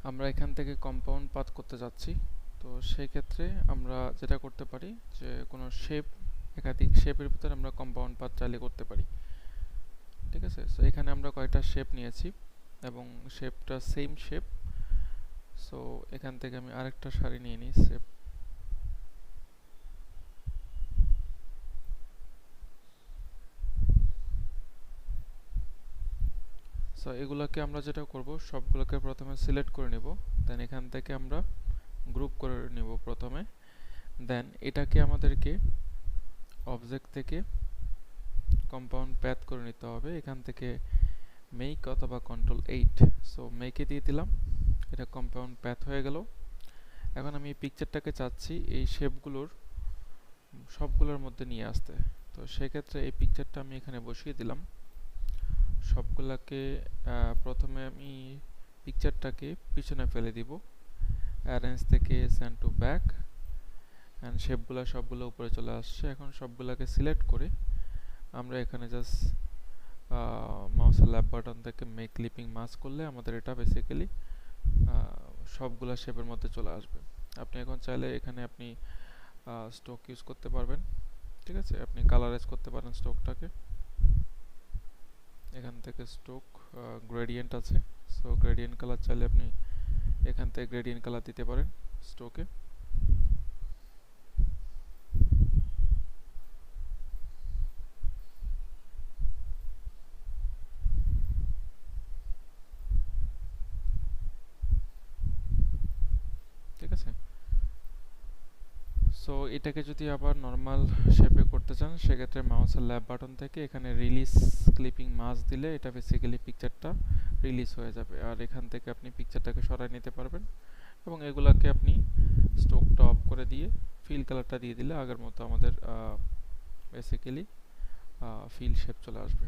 আমরা এখান থেকে কম্পাউন্ড পাথ করতে যাচ্ছি। তো সেই ক্ষেত্রে আমরা যেটা করতে পারি যে কোনো শেপ, একাধিক শেপের ভিতরে আমরা কম্পাউন্ড পাথ চাইলে করতে পারি। ঠিক আছে, সো এখানে আমরা কয়েকটা শেপ নিয়েছি এবং শেপটা সেম শেপ। সো এখান থেকে আমি আরেকটা সারি নিয়ে নিই শেপ। সো এগুলোকে আমরা যেটা করব, সবগুলোকে প্রথমে সিলেক্ট করে নিব, দেন এখান থেকে আমরা গ্রুপ করে নিব প্রথমে। দেন এটাকে আমাদেরকে অবজেক্ট থেকে কম্পাউন্ড প্যাথ করে নিতে হবে, এখান থেকে মেক অথবা কন্ট্রোল 8। সো মেকে দিয়ে দিলাম, এটা কম্পাউন্ড প্যাথ হয়ে গেল। এখন আমি এই পিকচারটাকে চাচ্ছি এই শেপগুলোর সবগুলোর মধ্যে নিয়ে আসতে। তো সেক্ষেত্রে এই পিকচারটা আমি এখানে বসিয়ে দিলাম সবগুলাকে। প্রথমে আমি পিকচারটাকে পিছনে ফেলে দিব, অ্যারেঞ্জ থেকে সেন্ড টু ব্যাক, অ্যান্ড শেপগুলো সবগুলো উপরে চলে আসছে। এখন সবগুলোকে সিলেক্ট করে আমরা এখানে জাস্ট মাউসের লেফট বাটন থেকে মেক ক্লিপিং মাস্ক করলে আমাদের এটা বেসিক্যালি সবগুলা শেপের মধ্যে চলে আসবে। আপনি এখন চাইলে এখানে আপনি স্ট্রোক ইউজ করতে পারবেন। ঠিক আছে, আপনি কালারাইজ করতে পারেন স্ট্রোকটাকে। এখান থেকে স্ট্রোক গ্রেডিয়েন্ট আছে, সো গ্রেডিয়েন্ট কালার চাইলে আপনি এখান থেকে গ্রেডিয়েন্ট কালার দিতে পারেন স্ট্রোকে। ঠিক আছে, সো এটাকে যদি আবার নর্মাল শেপে করতে চান সেক্ষেত্রে মাউসের লেফট বাটন থেকে এখানে রিলিজ ক্লিপিং মাস দিলে এটা বেসিক্যালি পিকচারটা রিলিজ হয়ে যাবে, আর এখান থেকে আপনি পিকচারটাকে সরাই নিতে পারবেন এবং এগুলাকে আপনি স্ট্রোকটা অফ করে দিয়ে ফিল কালারটা দিয়ে দিলে আগের মতো আমাদের বেসিক্যালি ফিল শেপ চলে আসবে।